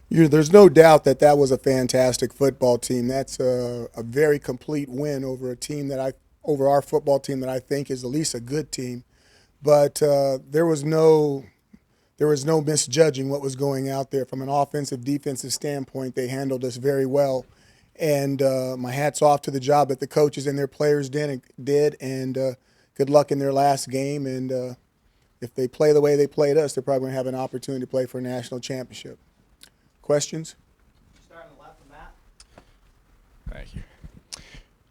There's no doubt that that was a fantastic football team. That's a very complete win over a team over our football team that I think is at least a good team. But there was no misjudging what was going out there from an offensive defensive standpoint. They handled us very well, and my hats off to the job that the coaches and their players did, and good luck in their last game. And if they play the way they played us, they're probably going to have an opportunity to play for a national championship. Questions? Starting left of Matt. Thank you.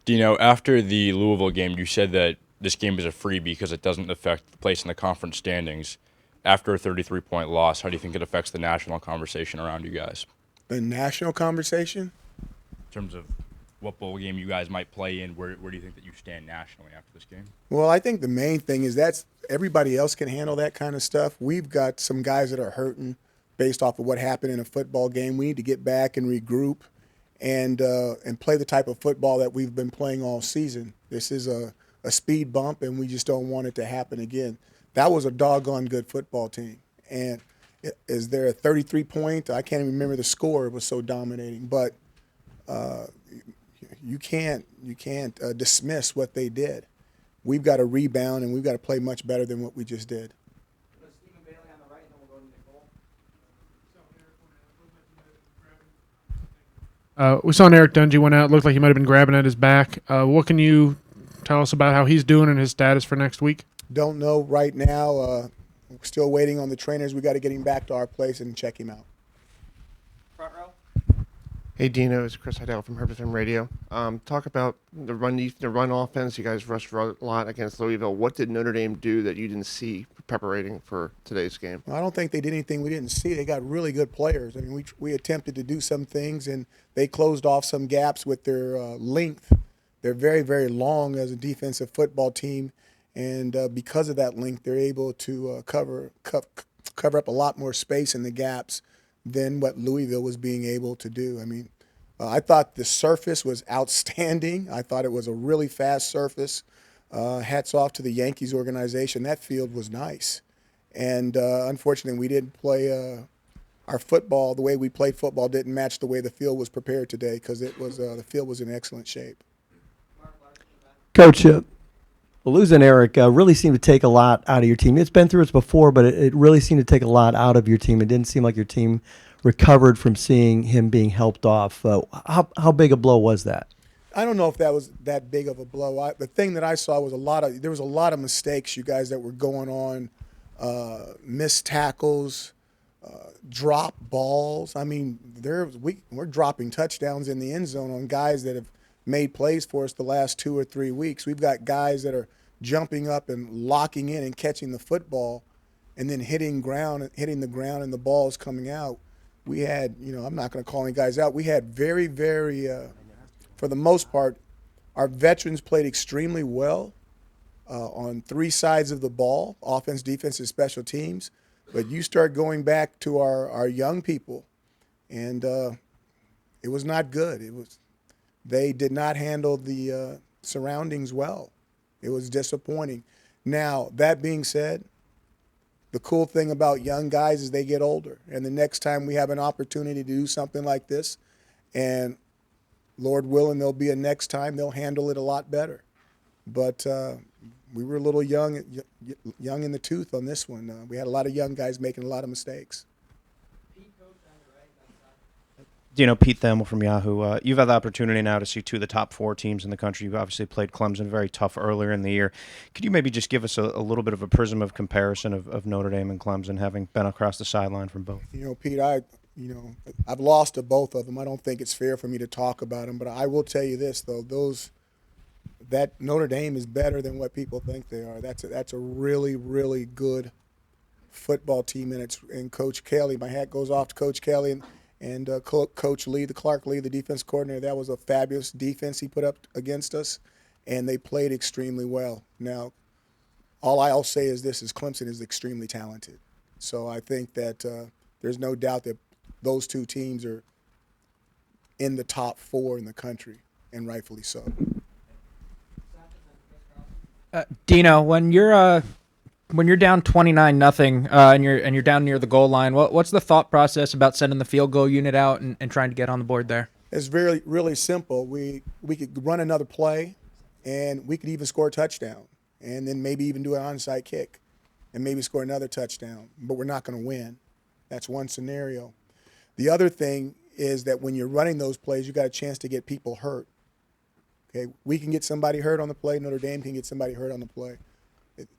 Dino, after the Louisville game, you said that this game is a freebie because it doesn't affect the place in the conference standings. After a 33-point loss, how do you think it affects the national conversation around you guys? The national conversation? In terms of what bowl game you guys might play in, where do you think that you stand nationally after this game? Well, I think the main thing is that's everybody else can handle that kind of stuff. We've got some guys that are hurting based off of what happened in a football game. We need to get back and regroup and play the type of football that we've been playing all season. This is a speed bump, and we just don't want it to happen again. That was a doggone good football team. And is there a 33-point? I can't even remember the score. It was so dominating. But you can't dismiss what they did. We've got to rebound, and we've got to play much better than what we just did. Stephen Bailey on the right, and then we'll go to Nicole. We saw Eric Dungy went out. Looked like he might have been grabbing at his back. What can you tell us about how he's doing and his status for next week? Don't know right now. We're still waiting on the trainers. We got to get him back to our place and check him out. Front row. Hey Dino, it's Chris Heidel from Herberton Radio. Talk about the run offense. You guys rushed a lot against Louisville. What did Notre Dame do that you didn't see preparing for today's game? Well, I don't think they did anything we didn't see. They got really good players. I mean, we attempted to do some things, and they closed off some gaps with their length. They're very, very long as a defensive football team, and because of that length, they're able to cover up a lot more space in the gaps than what Louisville was being able to do. I mean, I thought the surface was outstanding. I thought it was a really fast surface. Hats off to the Yankees organization. That field was nice. And unfortunately, we didn't play our football. The way we played football didn't match the way the field was prepared today because the field was in excellent shape. Coach, losing Eric really seemed to take a lot out of your team. It's been through this before, but it really seemed to take a lot out of your team. It didn't seem like your team recovered from seeing him being helped off. How big a blow was that? I don't know if that was that big of a blow. The thing that I saw was there was a lot of mistakes, you guys, that were going on, missed tackles, drop balls. I mean, we're dropping touchdowns in the end zone on guys that have made plays for us the last 2 or 3 weeks. We've got guys that are jumping up and locking in and catching the football and then hitting the ground and the ball's coming out. We had, I'm not going to call any guys out. We had very, very, for the most part, our veterans played extremely well on 3 sides of the ball, offense, defense, and special teams. But you start going back to our young people, and it was not good. They did not handle the surroundings well. It was disappointing. Now, that being said, the cool thing about young guys is they get older. And the next time we have an opportunity to do something like this, and Lord willing, there'll be a next time, they'll handle it a lot better. But we were a little young in the tooth on this one. We had a lot of young guys making a lot of mistakes. Dino, Pete Thamel from Yahoo. You've had the opportunity now to see 2 of the top 4 teams in the country. You've obviously played Clemson very tough earlier in the year. Could you maybe just give us a little bit of a prism of comparison of Notre Dame and Clemson, having been across the sideline from both? Pete, I've lost to both of them. I don't think it's fair for me to talk about them, but I will tell you this though: that Notre Dame is better than what people think they are. That's a really, really good football team, and Coach Kelly. My hat goes off to Coach Kelly and Coach Lee, Clark Lee, the defense coordinator. That was a fabulous defense he put up against us, and they played extremely well. Now, all I'll say is this: is Clemson is extremely talented. So I think that there's no doubt that those 2 teams are in the top 4 in the country, and rightfully so. Dino, when you're when you're down 29-0 and you're down near the goal line, what's the thought process about sending the field goal unit out and trying to get on the board there? It's really simple. We could run another play, and we could even score a touchdown, and then maybe even do an onside kick, and maybe score another touchdown. But we're not going to win. That's one scenario. The other thing is that when you're running those plays, you got a chance to get people hurt. Okay, we can get somebody hurt on the play. Notre Dame can get somebody hurt on the play.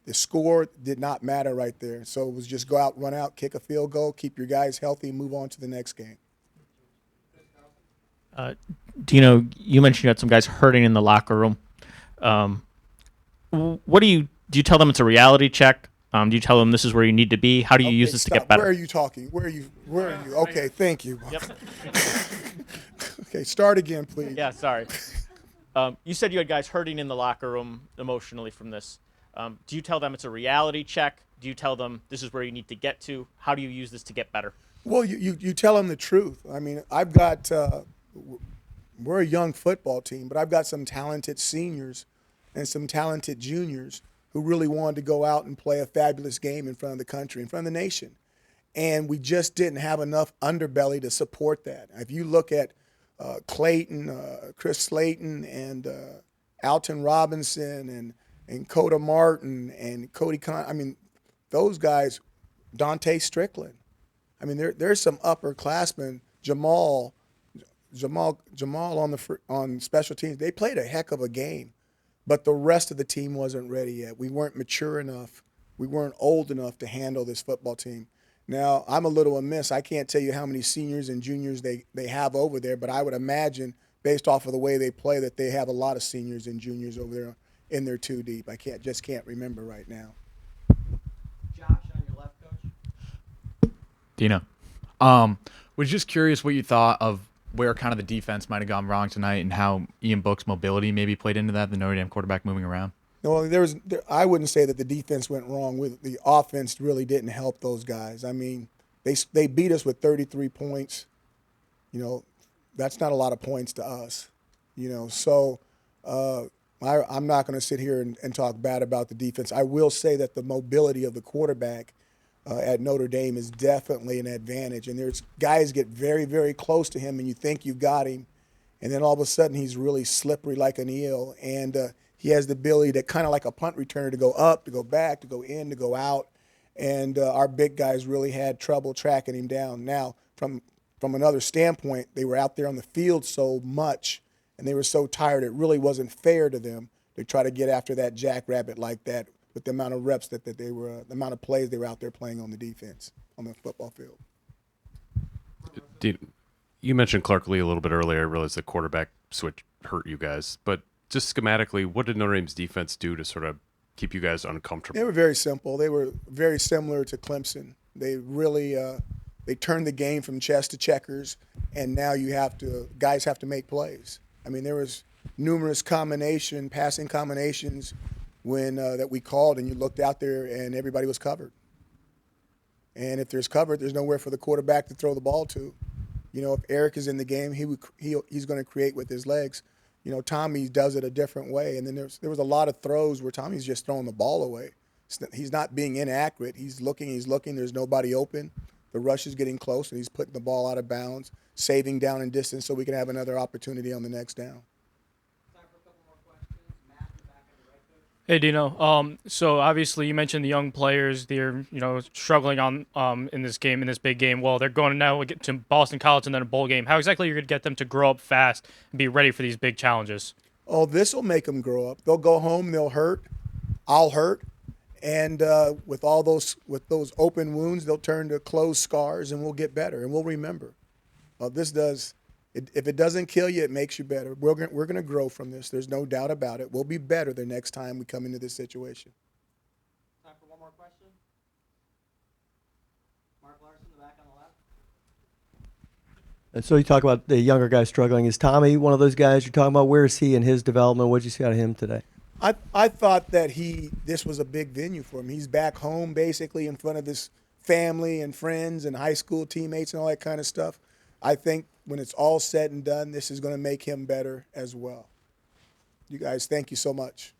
The score did not matter right there. So it was just go out, run out, kick a field goal, keep your guys healthy, and move on to the next game. Dino, you mentioned you had some guys hurting in the locker room. What do you tell them it's a reality check? Do you tell them this is where you need to be? How do you use this to get better? Where are you talking? Where are you? Okay, thank you. Yep. Okay, start again, please. Yeah, sorry. You said you had guys hurting in the locker room emotionally from this. Do you tell them it's a reality check? Do you tell them this is where you need to get to? How do you use this to get better? Well, you tell them the truth. I mean, I've got we're a young football team, but I've got some talented seniors and some talented juniors who really wanted to go out and play a fabulous game in front of the country, in front of the nation. And we just didn't have enough underbelly to support that. If you look at Clayton, Chris Slayton, and Alton Robinson, and Coda Martin, and Cody Con, I mean, those guys, Dante Strickland. I mean, there's some upperclassmen, Jamal on special teams. They played a heck of a game, but the rest of the team wasn't ready yet. We weren't mature enough. We weren't old enough to handle this football team. Now, I'm a little amiss. I can't tell you how many seniors and juniors they have over there, but I would imagine, based off of the way they play, that they have a lot of seniors and juniors over there in their two deep. I just can't remember right now. Josh on your left, Coach. Dino, was just curious what you thought of where kind of the defense might have gone wrong tonight and how Ian Book's mobility maybe played into that, the Notre Dame quarterback moving around. No, I wouldn't say that the defense went wrong. With the offense really didn't help those guys. I mean, they beat us with 33 points. You know, that's not a lot of points to us. You know, so I'm not going to sit here and talk bad about the defense. I will say that the mobility of the quarterback at Notre Dame is definitely an advantage. And there's guys get very, very close to him, and you think you've got him, and then all of a sudden he's really slippery like an eel, and he has the ability to kind of like a punt returner to go up, to go back, to go in, to go out. And our big guys really had trouble tracking him down. Now, from another standpoint, they were out there on the field so much, and they were so tired, it really wasn't fair to them to try to get after that jackrabbit like that with the amount of reps that they were, the amount of plays they were out there playing on the defense, on the football field. You mentioned Clark Lee a little bit earlier. I realized the quarterback switch hurt you guys. But just schematically, what did Notre Dame's defense do to sort of keep you guys uncomfortable? They were very simple. They were very similar to Clemson. They really they turned the game from chess to checkers, and now guys have to make plays. I mean, there was numerous passing combinations when that we called, and you looked out there and everybody was covered. And if there's covered, there's nowhere for the quarterback to throw the ball to. You know, if Eric is in the game, he's going to create with his legs. You know, Tommy does it a different way. And then there was a lot of throws where Tommy's just throwing the ball away. He's not being inaccurate. He's looking. There's nobody open. The rush is getting close, and he's putting the ball out of bounds, saving down and distance so we can have another opportunity on the next down. Hey Dino, so obviously you mentioned the young players. They're struggling on in this game, in this big game. Well, they're going to now get to Boston College and then a bowl game. How exactly are you going to get them to grow up fast and be ready for these big challenges? Oh, this will make them grow up. They'll go home. They'll hurt. I'll hurt, and with those open wounds, they'll turn to closed scars, and we'll get better, and we'll remember. This does. If it doesn't kill you, it makes you better. We're going to grow from this. There's no doubt about it. We'll be better the next time we come into this situation. Time for one more question. Mark Larson, the back on the left. And so you talk about the younger guys struggling. Is Tommy one of those guys you're talking about? Where is he in his development? What did you see out of him today? I thought that this was a big venue for him. He's back home basically in front of his family and friends and high school teammates and all that kind of stuff. I think when it's all said and done, this is going to make him better as well. You guys, thank you so much.